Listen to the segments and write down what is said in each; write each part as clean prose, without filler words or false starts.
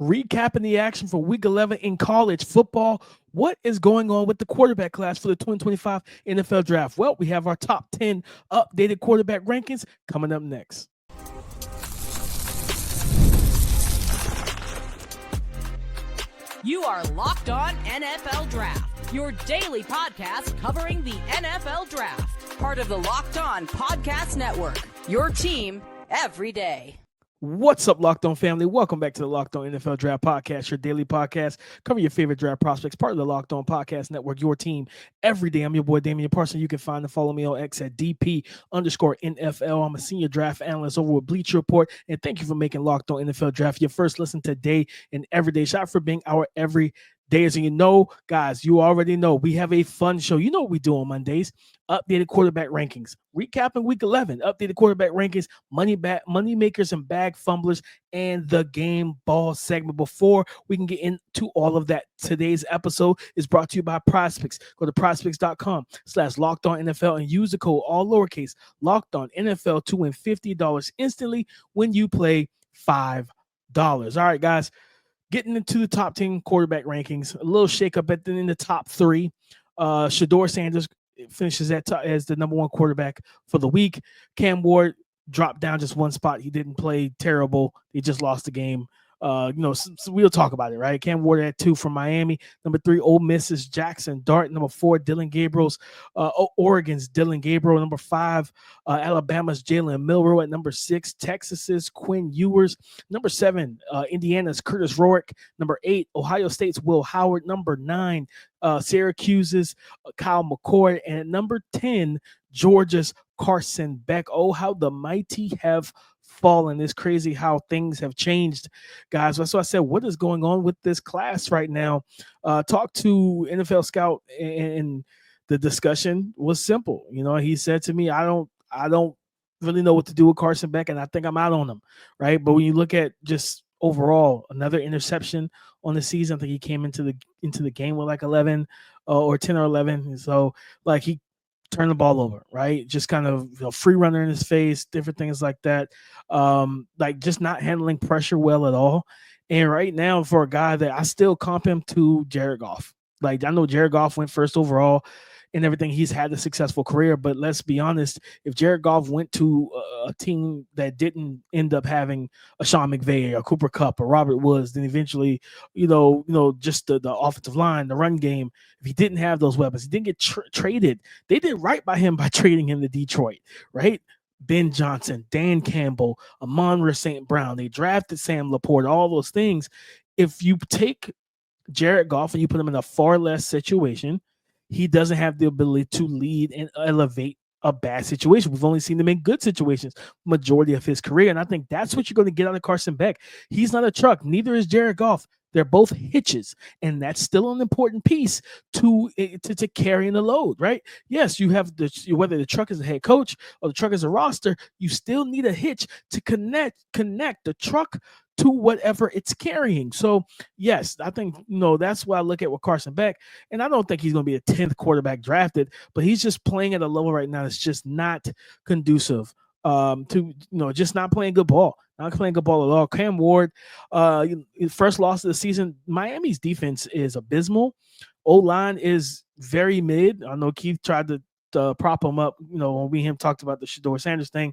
recapping the action for week 11 in college football. What is going on with the quarterback class for the 2025 NFL draft? Well, we have our top 10 updated quarterback rankings coming up next. You are Locked On NFL Draft, your daily podcast covering the NFL Draft. Part of the Locked On Podcast Network, your team every day. What's up, Locked On family? Welcome back to the Locked On NFL Draft Podcast, your daily podcast. Cover your favorite draft prospects, part of the Locked On Podcast Network, your team every day. I'm your boy, Damian Parson. You can find and follow me on X at DP_NFL. I'm a senior draft analyst over with Bleacher Report, and thank you for making Locked On NFL Draft your first listen today and every day. Shout out for being our every days. And you know, guys, you already know we have a fun show. You know what we do on Mondays. Updated quarterback rankings, recapping week 11, updated quarterback rankings, money makers and bag fumblers, and the game ball segment. Before we can get into all of that, today's episode is brought to you by PrizePicks. Go to prizepicks.com/lockedonnfl and use the code all lowercase lockedonnfl to win $50 instantly when you play $5. All right, guys, getting into the top 10 quarterback rankings, a little shakeup in the top 3. Shedeur Sanders finishes as the number 1 quarterback for the week. Cam Ward dropped down just one spot. He didn't play terrible. He just lost the game. So we'll talk about it, right? Cam Ward at 2 from Miami. Number 3, Ole Miss's Jackson Dart. Number 4, Dylan Gabriel's Oregon's Dylan Gabriel. Number 5, Alabama's Jalen Milroe. At number 6, Texas's Quinn Ewers. Number 7, Indiana's Curtis Rourke. Number 8, Ohio State's Will Howard. Number 9, Syracuse's Kyle McCord. And at number 10, Georgia's Carson Beck. Oh, how the mighty have fallen. It's crazy how things have changed, guys. So I said, what is going on with this class right now? Talk to NFL Scout, and the discussion was simple. You know, he said to me, I don't really know what to do with Carson Beck, and I think I'm out on him, right? But when you look at just overall, another interception on the season, I think he came into the game with like 11 or 10 or 11. So like he turn the ball over, right? Just kind of free runner in his face, different things like that. Like just not handling pressure well at all. And right now, for a guy that I still comp him to Jared Goff. Like I know Jared Goff went first overall and everything. He's had a successful career, but let's be honest, if Jared Goff went to a team that didn't end up having a Sean McVay or Cooper Kupp or Robert Woods, then eventually, just the offensive line, the run game, if he didn't have those weapons, he didn't get traded. They did right by him by trading him to Detroit, right? Ben Johnson, Dan Campbell, Amon-Ra St. Brown. They drafted Sam Laporta, all those things. If you take Jared Goff and you put him in a far less situation, he doesn't have the ability to lead and elevate a bad situation. We've only seen him in good situations majority of his career, and I think that's what you're going to get out of Carson Beck. He's not a truck. Neither is Jared Goff. They're both hitches, and that's still an important piece to carrying the load, right? Yes, you have whether the truck is a head coach or the truck is a roster, you still need a hitch to connect the truck to whatever it's carrying. So, yes, I think, that's why I look at with Carson Beck, and I don't think he's going to be a 10th quarterback drafted, but he's just playing at a level right now that's just not conducive to, just not playing good ball. Not playing good ball at all. Cam Ward, first loss of the season. Miami's defense is abysmal. O-line is very mid. I know Keith tried to prop him up, when we and him talked about the Shedeur Sanders thing,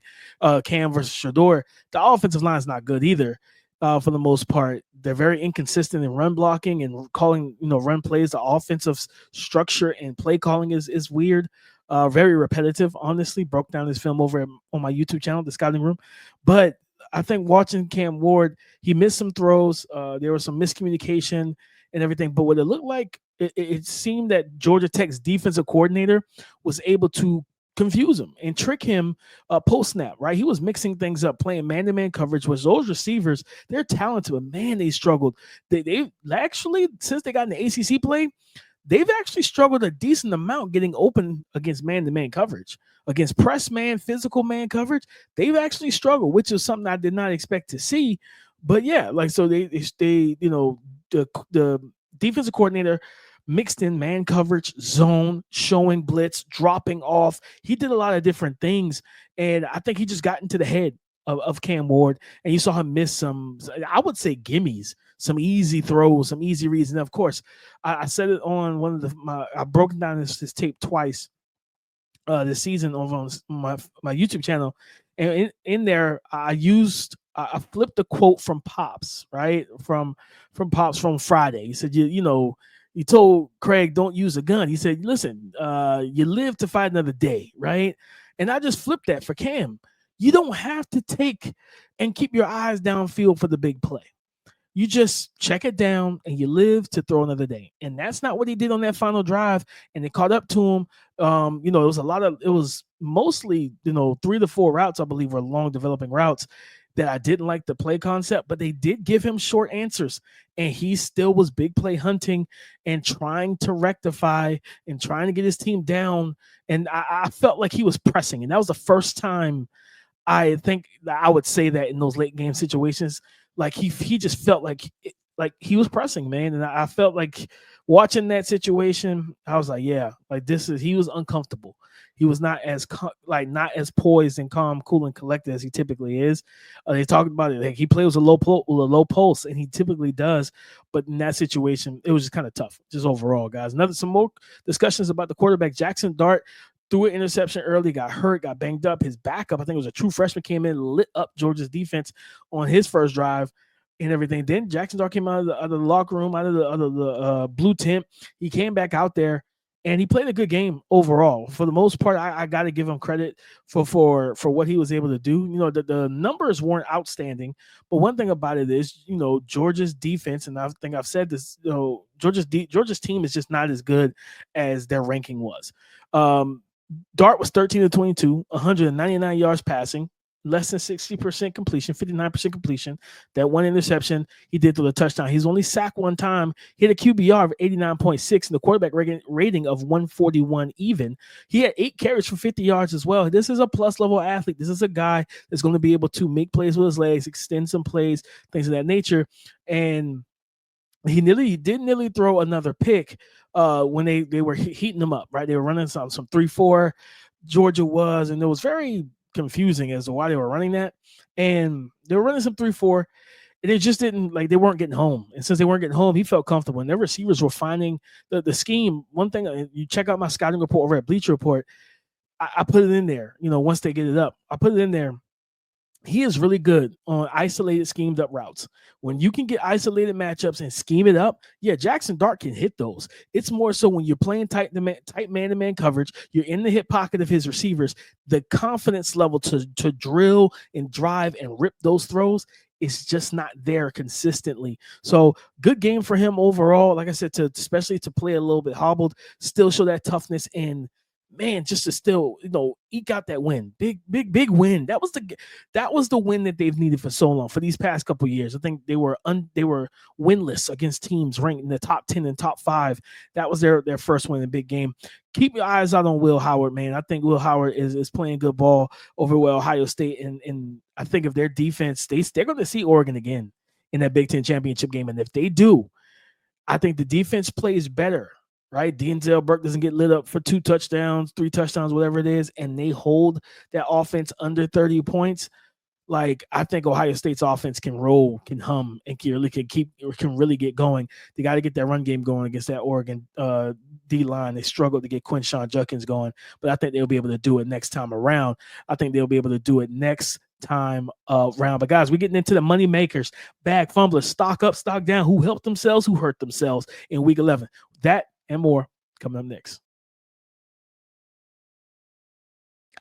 Cam versus Shedeur. The offensive line is not good either. For the most part, they're very inconsistent in run blocking and calling, run plays. The offensive structure and play calling is weird. Very repetitive, honestly. Broke down this film over on my YouTube channel, The Scouting Room. But I think watching Cam Ward, he missed some throws. There was some miscommunication and everything. But what it looked like, it seemed that Georgia Tech's defensive coordinator was able to confuse him and trick him post-snap, right? He was mixing things up, playing man-to-man coverage, which those receivers, they're talented, but man, they struggled. They actually, since they got in the ACC play, they've actually struggled a decent amount getting open against man-to-man coverage. Against press man, physical man coverage, they've actually struggled, which is something I did not expect to see. But yeah, so they the defensive coordinator mixed in man coverage, zone, showing blitz, dropping off. He did a lot of different things, and I think he just got into the head of Cam Ward, and you saw him miss some, I would say, gimmies some easy throws, some easy reads. And of course, I said it on one of I broke down this tape twice this season over on my YouTube channel, and in there I flipped a quote from Pops, right, from Pops from Friday. He said, you told Craig don't use a gun. He said, listen, you live to fight another day, right? And I just flipped that for Cam. You don't have to take and keep your eyes downfield for the big play. You just check it down and you live to throw another day. And that's not what he did on that final drive. And it caught up to him. It was mostly, 3 to 4 routes, I believe, were long developing routes that I didn't like the play concept, but they did give him short answers. And he still was big play hunting and trying to rectify and trying to get his team down. And I felt like he was pressing. And that was the first time I think that I would say that in those late game situations, like he just felt like he was pressing, man. And I felt like watching that situation, I was like, yeah, like he was uncomfortable. He was not as not as poised and calm, cool, and collected as he typically is. They talked about it. Like he plays with a low pulse, and he typically does. But in that situation, it was just kind of tough, just overall, guys. Some more discussions about the quarterback, Jackson Dart. Threw an interception early, got hurt, got banged up. His backup, I think it was a true freshman, came in, lit up Georgia's defense on his first drive and everything. Then Jackson Dart came out of the locker room, out of the blue tent. He came back out there, and he played a good game overall. For the most part, I got to give him credit for what he was able to do. The numbers weren't outstanding, but one thing about it is, Georgia's defense, and I think I've said this, Georgia's team is just not as good as their ranking was. Dart was 13 to 22, 199 yards passing, less than 60% completion, 59% completion. That one interception he did through the touchdown. He's only sacked one time, hit a QBR of 89.6 and the quarterback rating of 141 even. He had 8 carries for 50 yards as well. This is a plus level athlete. This is a guy that's going to be able to make plays with his legs, extend some plays, things of that nature. And he did nearly throw another pick when they were heating him up, right? They were running some 3-4, Georgia was, and it was very confusing as to why they were running that. And they were running some 3-4, and it just didn't, they weren't getting home. And since they weren't getting home, he felt comfortable. And their receivers were finding the scheme. One thing, you check out my scouting report over at Bleacher Report, I put it in there, once they get it up. I put it in there. He is really good on isolated, schemed up routes. When you can get isolated matchups and scheme it up, yeah, Jackson Dart can hit those. It's more so when you're playing tight man-to-man coverage, you're in the hip pocket of his receivers, the confidence level to drill and drive and rip those throws is just not there consistently. So good game for him overall. Like I said, especially to play a little bit hobbled, still show that toughness and, man, just to still, eke out that win. Big win. That was the win that they've needed for so long, for these past couple of years. I think they were winless against teams ranked in the top 10 and top 5. That was their first win in a big game. Keep your eyes out on Will Howard, man. I think Will Howard is playing good ball over at Ohio State. And I think if their defense, they're going to see Oregon again in that Big Ten championship game. And if they do, I think the defense plays better. Right, Denzel Burke doesn't get lit up for 2 touchdowns, 3 touchdowns, whatever it is, and they hold that offense under 30 points. I think Ohio State's offense can roll, can hum, and can really get going. They got to get that run game going against that Oregon D line. They struggled to get Quinshon Judkins going, but I think they'll be able to do it next time around. I think they'll be able to do it next time around. But guys, we're getting into the money makers, bag fumblers, stock up, stock down, who helped themselves, who hurt themselves in week 11. That and more coming up next.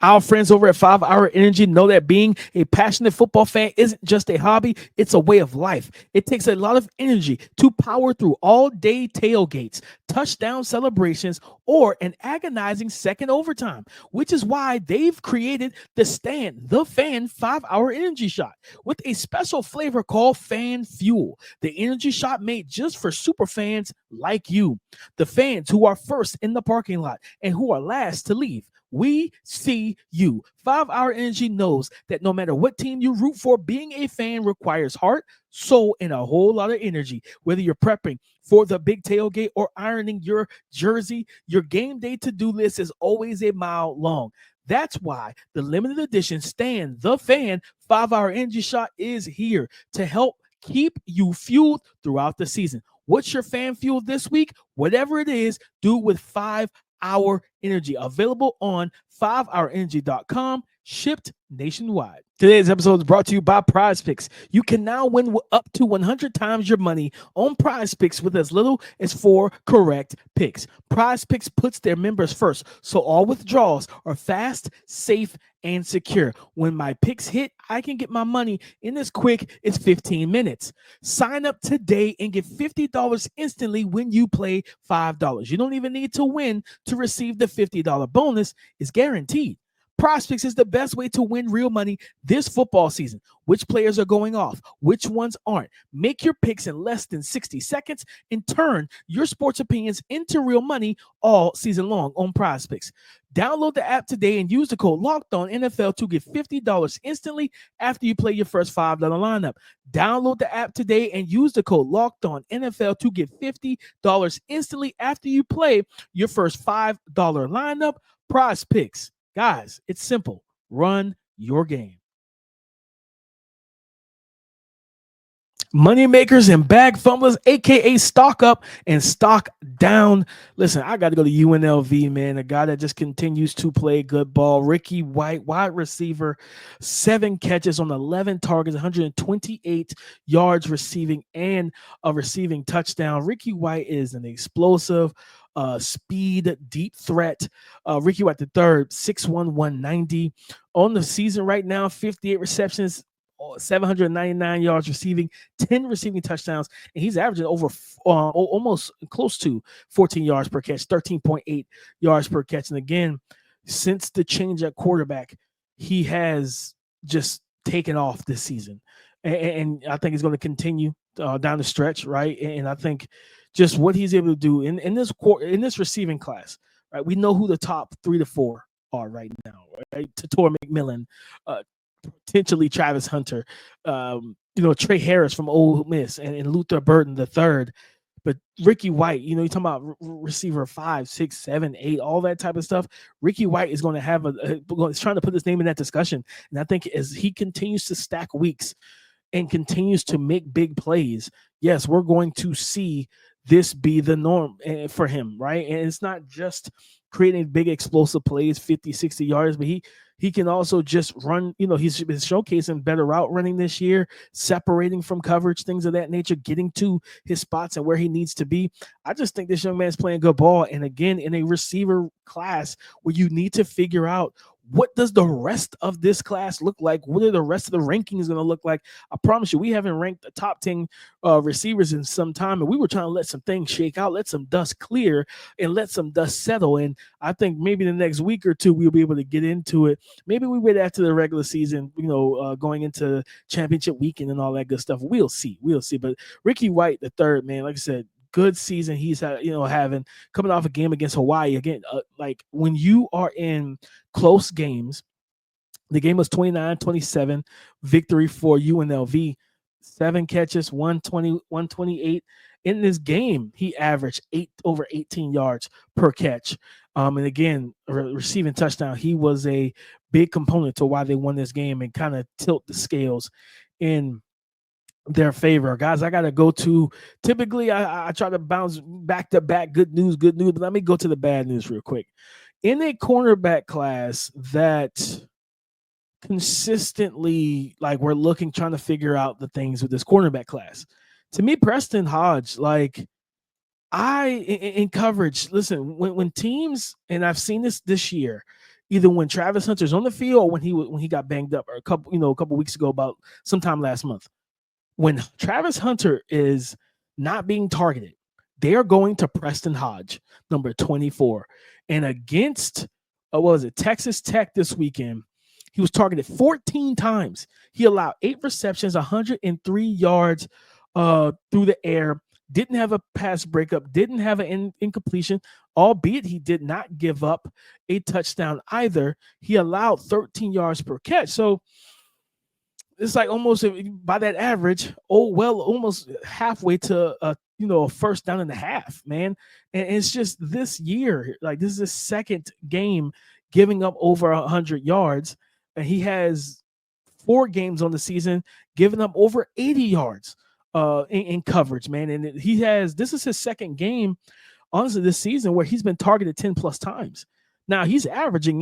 Our friends over at 5 Hour Energy know that being a passionate football fan isn't just a hobby, it's a way of life. It takes a lot of energy to power through all-day tailgates, touchdown celebrations, or an agonizing second overtime, which is why they've created the Fan 5 Hour Energy Shot with a special flavor called Fan Fuel, the energy shot made just for super fans like you, the fans who are first in the parking lot and who are last to leave. We see you. 5 Hour Energy knows that no matter what team you root for, being a fan requires heart, soul, and a whole lot of energy. Whether you're prepping for the big tailgate or ironing your jersey, your game day to-do list is always a mile long. That's why the limited edition Fan 5 Hour Energy Shot is here to help keep you fueled throughout the season. What's your fan fuel this week? Whatever it is, do it with 5-Hour Energy. Available on 5hourenergy.com, shipped nationwide. Today's episode is brought to you by PrizePicks. You can now win up to 100 times your money on PrizePicks with as little as 4 correct picks. PrizePicks puts their members first, so all withdrawals are fast, safe, and secure. When my picks hit, I can get my money in as quick as 15 minutes. Sign up today and get $50 instantly when you play $5. You don't even need to win to receive the $50 bonus. It's guaranteed. PrizePicks is the best way to win real money this football season. Which players are going off? Which ones aren't? Make your picks in less than 60 seconds and turn your sports opinions into real money all season long on PrizePicks. Download the app today and use the code LOCKEDONNFL to get $50 instantly after you play your first $5 lineup. Download the app today and use the code LOCKEDONNFL to get $50 instantly after you play your first $5 lineup. PrizePicks. Guys, it's simple. Run your game. Money makers and bag fumblers, aka stock up and stock down. Listen, I got to go to UNLV, man. A guy that just continues to play good ball. Ricky White, wide receiver, 7 catches on 11 targets, 128 yards receiving, and a receiving touchdown. Ricky White is an explosive speed, deep threat. Ricky White the third, 6'1", 190. On the season right now, 58 receptions, 799 yards receiving, 10 receiving touchdowns, and he's averaging over almost close to 14 yards per catch, 13.8 yards per catch. And again, since the change at quarterback, he has just taken off this season. And I think he's going to continue down the stretch, right? And I think just what he's able to do in this receiving class, right? We know who the top 3 to 4 are right now, right? Tator McMillan, potentially Travis Hunter, Trey Harris from Ole Miss, and Luther Burden the third. But Ricky White, you're talking about receiver 5, 6, 7, 8, all that type of stuff. Ricky White is going to have is trying to put his name in that discussion. And I think as he continues to stack weeks and continues to make big plays, yes, we're going to see this be the norm for him, right? And it's not just creating big explosive plays, 50, 60 yards, but he can also just run. He's been showcasing better route running this year, separating from coverage, things of that nature, getting to his spots and where he needs to be. I just think this young man's playing good ball. And again, in a receiver class where you need to figure out, what does the rest of this class look like? What are the rest of the rankings going to look like? I promise you, we haven't ranked the top 10 receivers in some time, and we were trying to let some things shake out, let some dust clear, and let some dust settle. And I think maybe the next week or two, we'll be able to get into it. Maybe we wait after the regular season, going into championship weekend and all that good stuff. We'll see. But Ricky White, the third, man, like I said, good season he's having, coming off a game against Hawaii. Again, like when you are in close games, the game was 29-27 victory for UNLV, 7 catches, 120, 128. In this game, he averaged over 18 yards per catch. And again, receiving touchdown. He was a big component to why they won this game and kind of tilt the scales in their favor. Guys, I got to go to, typically I try to bounce back to back good news, but let me go to the bad news real quick. In a cornerback class that consistently, like, we're trying to figure out the things with this cornerback class. To me, Preston Hodge, like, in coverage, listen, when teams, and I've seen this year, either when Travis Hunter's on the field or when he got banged up, or a couple weeks ago, about sometime last month. When Travis Hunter is not being targeted, they are going to Preston Hodge, number 24. And against, Texas Tech this weekend, he was targeted 14 times. He allowed 8 receptions, 103 yards through the air, didn't have a pass breakup, didn't have an incompletion, albeit he did not give up a touchdown either. He allowed 13 yards per catch. So it's like almost, by that average, almost halfway to a first down and a half, man. And it's just this year, like, this is his second game giving up over 100 yards, and he has 4 games on the season giving up over 80 yards. in coverage, man. And this is his second game, honestly, this season where he's been targeted 10 plus times. Now he's averaging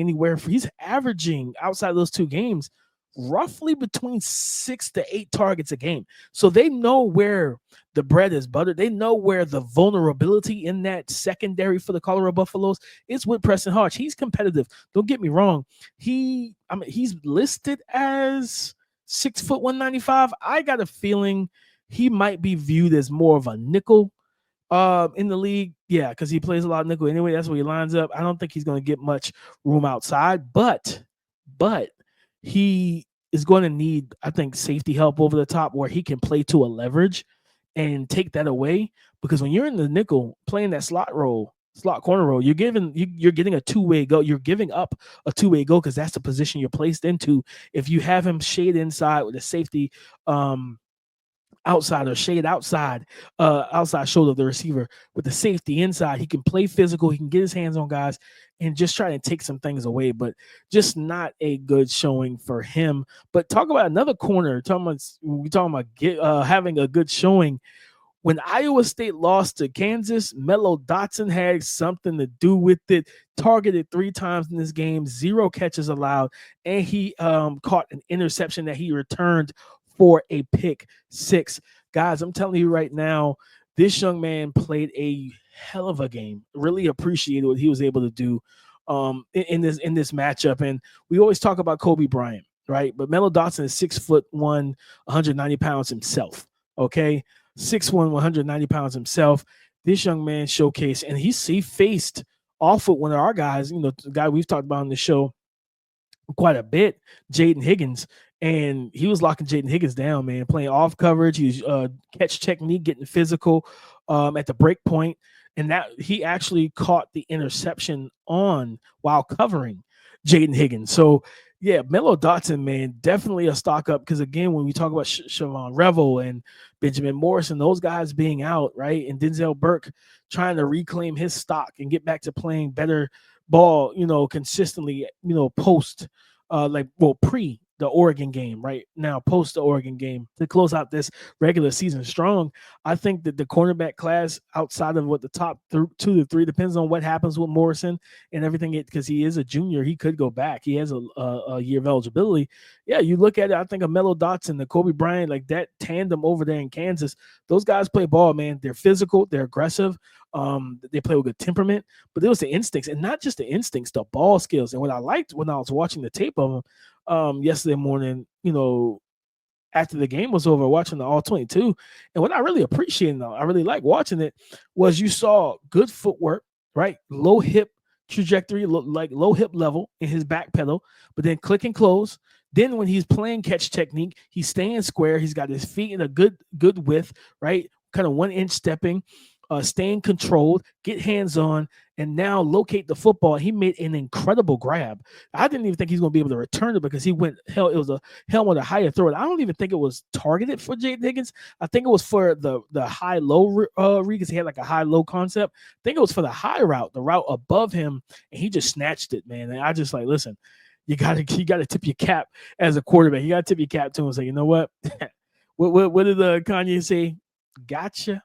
outside of those 2 games roughly between 6 to 8 targets a game. So they know where the bread is buttered. They know where the vulnerability in that secondary for the Colorado Buffaloes is with Preston Hodge. He's competitive. Don't get me wrong. He's listed as 6 foot 195. I got a feeling he might be viewed as more of a nickel in the league. Yeah, because he plays a lot of nickel anyway. That's where he lines up. I don't think he's going to get much room outside, but he is going to need, I think, safety help over the top where he can play to a leverage and take that away. Because when you're in the nickel playing that slot corner role, you're getting a two-way go. You're giving up a two-way go because that's the position you're placed into. If you have him shade inside with a safety outside or shade outside shoulder of the receiver with the safety inside, he can play physical. He can get his hands on guys and just try to take some things away, but just not a good showing for him. But talk about another corner. We're talking about having a good showing. When Iowa State lost to Kansas, Mello Dotson had something to do with it. Targeted 3 times in this game, 0 catches allowed, and he caught an interception that he returned for a pick 6. Guys, I'm telling you right now, this young man played a hell of a game. Really appreciated what he was able to do in this matchup. And we always talk about Kobe Bryant, right? But Mello Dotson is 6'1", 190 pounds himself. Okay, 6'1", 190 pounds himself. This young man showcased, and he faced off with one of our guys, the guy we've talked about on the show quite a bit, Jaden Higgins. And he was locking Jaden Higgins down, man, playing off coverage. He was catch technique, getting physical at the break point. And that he actually caught the interception while covering Jaden Higgins. So, yeah, Mello Dotson, man, definitely a stock up. Because, again, when we talk about Siobhan Revel and Benjamin Morrison, those guys being out, right, and Denzel Burke trying to reclaim his stock and get back to playing better ball, consistently, post, pre the Oregon game, right now, post the Oregon game to close out this regular season strong. I think that the cornerback class outside of what the top 2 to 3 depends on what happens with Morrison and everything, because he is a junior. He could go back. He has a year of eligibility. Yeah, you look at it, I think of Mello Dotson, the Kobe Bryant, like that tandem over there in Kansas. Those guys play ball, man. They're physical. They're aggressive. They play with good temperament, but it was the instincts, and not just the instincts, the ball skills. And what I liked when I was watching the tape of them yesterday morning, after the game was over, watching the all 22, and what I really appreciated, though, I really like watching it, was you saw good footwork, right? Low hip trajectory, like low hip level in his back pedal, but then click and close. Then when he's playing catch technique, he's staying square. He's got his feet in a good width, right? Kind of 1-inch stepping. Staying controlled, get hands on, and now locate the football. He made an incredible grab. I didn't even think he's going to be able to return it because it was a helmet, a higher throw. I don't even think it was targeted for Jaden Higgins. I think it was for the high-low read, because he had like a high-low concept. I think it was for the high route, the route above him, and he just snatched it, man. And I just like, listen, you gotta tip your cap as a quarterback. You gotta tip your cap to him and say, you know what? what did Kanye say? Gotcha.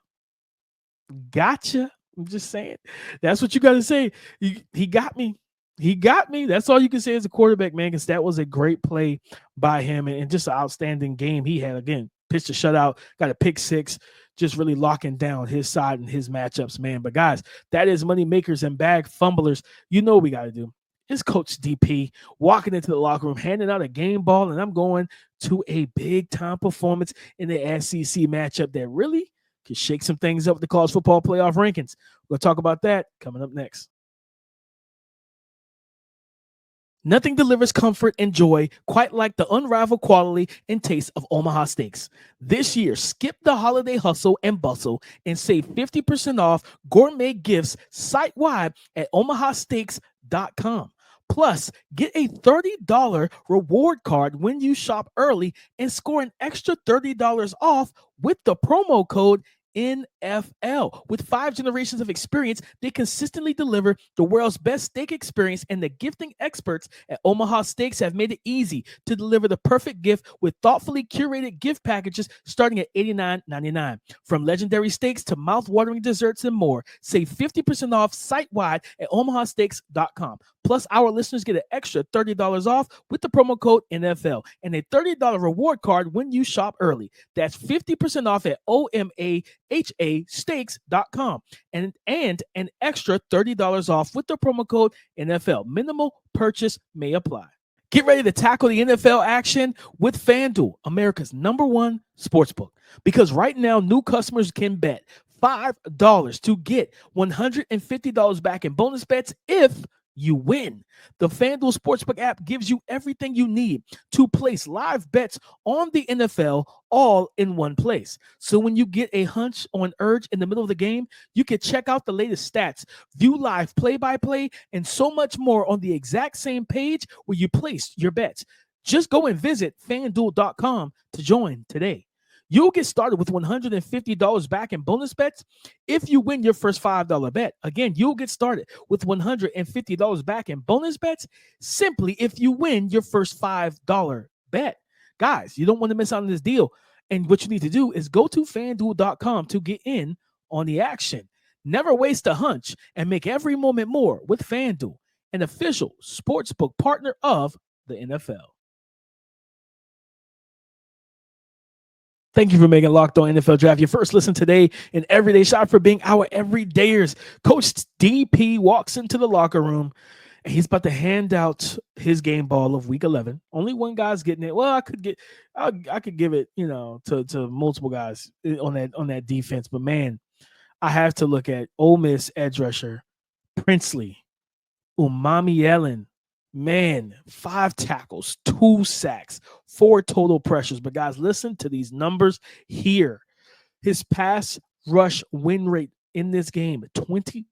I'm just saying. That's what you got to say. He got me. That's all you can say as a quarterback, man, because that was a great play by him and just an outstanding game he had. Again, pitched a shutout, got a pick 6, just really locking down his side and his matchups, man. But, guys, that is money makers and bag fumblers. You know what we got to do. It's Coach DP walking into the locker room, handing out a game ball, and I'm going to a big-time performance in the SEC matchup that really could shake some things up with the college football playoff rankings. We'll talk about that coming up next. Nothing delivers comfort and joy quite like the unrivaled quality and taste of Omaha Steaks. This year, skip the holiday hustle and bustle and save 50% off gourmet gifts site-wide at omahasteaks.com. Plus, get a $30 reward card when you shop early and score an extra $30 off with the promo code NFL. With 5 generations of experience, they consistently deliver the world's best steak experience, and the gifting experts at Omaha Steaks have made it easy to deliver the perfect gift with thoughtfully curated gift packages starting at $89.99. From legendary steaks to mouth-watering desserts and more, save 50% off site-wide at omahasteaks.com. Plus, our listeners get an extra $30 off with the promo code NFL and a $30 reward card when you shop early. That's 50% off at omahasteaks.com and an extra $30 off with the promo code NFL. Minimal purchase may apply. Get ready to tackle the NFL action with FanDuel, America's #1 sportsbook. Because right now, new customers can bet $5 to get $150 back in bonus bets if you win. The FanDuel Sportsbook app gives you everything you need to place live bets on the NFL all in one place. So when you get a hunch or an urge in the middle of the game, you can check out the latest stats, view live play-by-play, and so much more on the exact same page where you placed your bets. Just go and visit FanDuel.com to join today. You'll get started with $150 back in bonus bets if you win your first $5 bet. Again, you'll get started with $150 back in bonus bets simply if you win your first $5 bet. Guys, you don't want to miss out on this deal. And what you need to do is go to FanDuel.com to get in on the action. Never waste a hunch and make every moment more with FanDuel, an official sportsbook partner of the NFL. Thank you for making Locked On NFL Draft your first listen today and everyday shot, for being our everydayers. Coach DP walks into the locker room and he's about to hand out his game ball of Week 11. Only one guy's getting it. Well, I could give it, to multiple guys on that defense. But man, I have to look at Ole Miss edge rusher Princely Umami. Man, 5 tackles, 2 sacks, 4 total pressures. But guys, listen to these numbers here. His pass rush win rate in this game, 26%.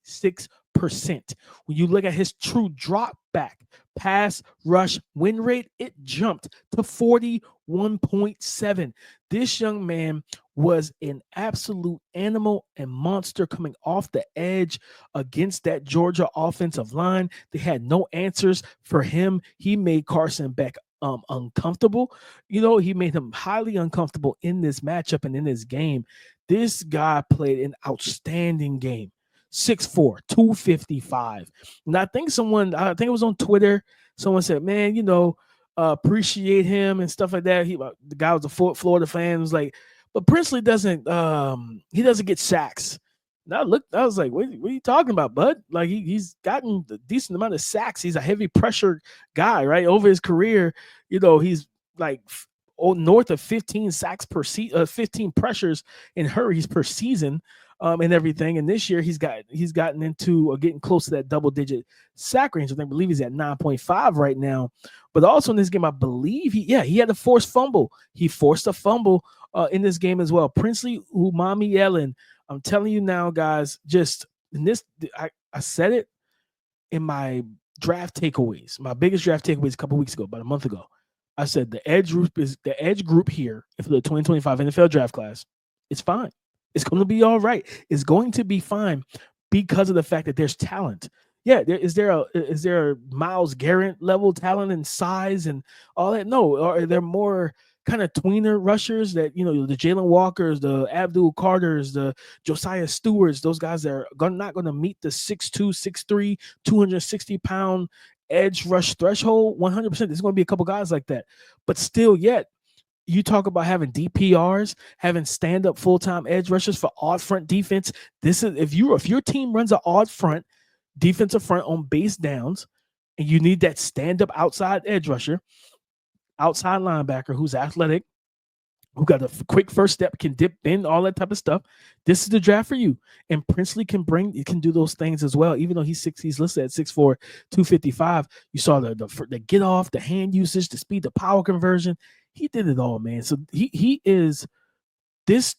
When you look at his true drop back pass rush win rate, it jumped to 41.7. This young man was an absolute animal and monster coming off the edge against that Georgia offensive line. They had no answers for him. He made Carson Beck uncomfortable. He made him highly uncomfortable in this matchup and in this game. This guy played an outstanding game. 6'4", 255. And I think it was on Twitter, someone said, man, appreciate him and stuff like that. The guy was a Florida fan, was like, but Princely doesn't get sacks. And I was like, what are you talking about, bud? Like he's gotten a decent amount of sacks. He's a heavy pressure guy, right? Over his career, he's like north of 15 sacks per 15 pressures in hurries per season. And everything. And this year he's gotten into getting close to that double-digit sack range. I believe he's at 9.5 right now. But also in this game, I believe he had a forced fumble. He forced a fumble in this game as well. Princely Umami. I'm telling you now, guys, just in this, I said it in my draft takeaways. My biggest draft takeaways a couple weeks ago, about a month ago. I said the edge group here for the 2025 NFL draft class. It's fine. It's going to be all right. It's going to be fine because of the fact that there's talent. Yeah, is there a Myles Garrett level talent and size and all that? No, or are there more kind of tweener rushers that, the Jalen Walkers, the Abdul Carters, the Josiah Stewarts, those guys that are not going to meet the 6'2", 6'3", 260-pound edge rush threshold? 100%. There's going to be a couple guys like that. But still yet, you talk about having DPRs, having stand-up full-time edge rushers for odd front defense. This is if your team runs an odd front, defensive front on base downs, and you need that stand-up outside edge rusher, outside linebacker who's athletic, who got a quick first step, can dip in, all that type of stuff. This is the draft for you. And Princely can do those things as well. Even though he's listed at 6'4", 255. You saw the get off, the hand usage, the speed, the power conversion. He did it all, man. So he is this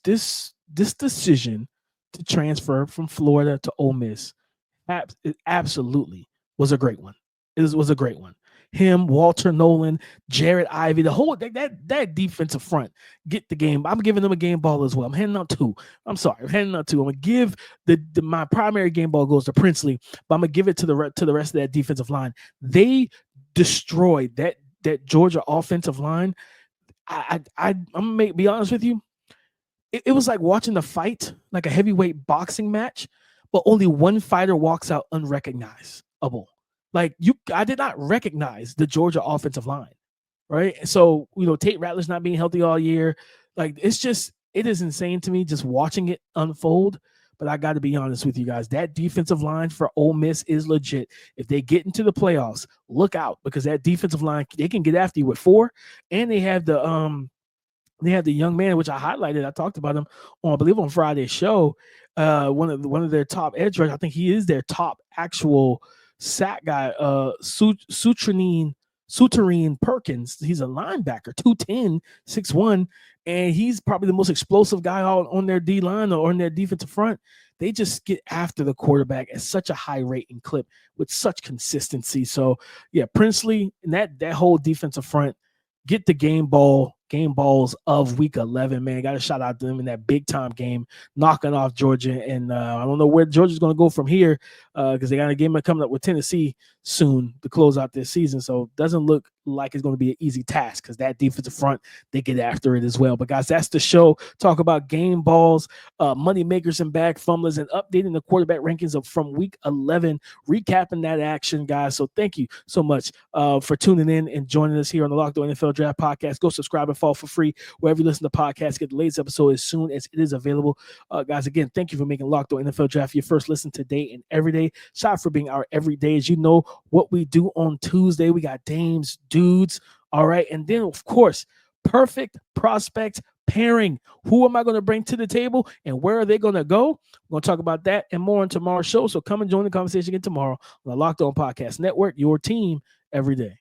decision to transfer from Florida to Ole Miss absolutely was a great one. It was a great one. him, Walter Nolan, Jared Ivey, the whole that defensive front get the game. I'm giving them a game ball as well. I'm handing out two. I'm handing out two. I'm gonna give my primary game ball goes to Princely, but I'm gonna give it to the rest of that defensive line. They destroyed that Georgia offensive line. I'm gonna be honest with you. It was like watching the fight, like a heavyweight boxing match, but only one fighter walks out unrecognizable. Like I did not recognize the Georgia offensive line, right? So Tate Rattler's not being healthy all year. Like it is insane to me just watching it unfold. But I got to be honest with you guys, that defensive line for Ole Miss is legit. If they get into the playoffs, look out, because that defensive line, they can get after you with 4, and they have the young man, which I highlighted. I talked about him I believe on Friday's show. One of their top edge rushers. I think he is their top actual sack guy. Sutrine Perkins. He's a linebacker, 210, 6'1", and he's probably the most explosive guy on their D line or on their defensive front. They just get after the quarterback at such a high rate and clip with such consistency. So yeah, Princely and that whole defensive front get the game balls of week 11, man. Got to shout out to them in that big time game, knocking off Georgia. And I don't know where Georgia's going to go from here because they got a game coming up with Tennessee soon to close out this season. So it doesn't look like it's going to be an easy task because that defensive front, they get after it as well. But guys, that's the show. Talk about game balls, money makers and bag fumblers, and updating the quarterback rankings from week 11, recapping that action, guys. So thank you so much for tuning in and joining us here on the Locked On NFL Draft Podcast. Go subscribe and follow for free wherever you listen to podcasts. Get the latest episode as soon as it is available. Guys, again, thank you for making Locked On NFL Draft your first listen today and every day. Shout out for being our everyday. As you know what we do on Tuesday, we got Dames, Dudes, all right, and then of course, perfect prospect pairing. Who am I going to bring to the table and where are they going to go? We're going to talk about that and more on tomorrow's show. So come and join the conversation again tomorrow on the Locked On Podcast Network, your team every day.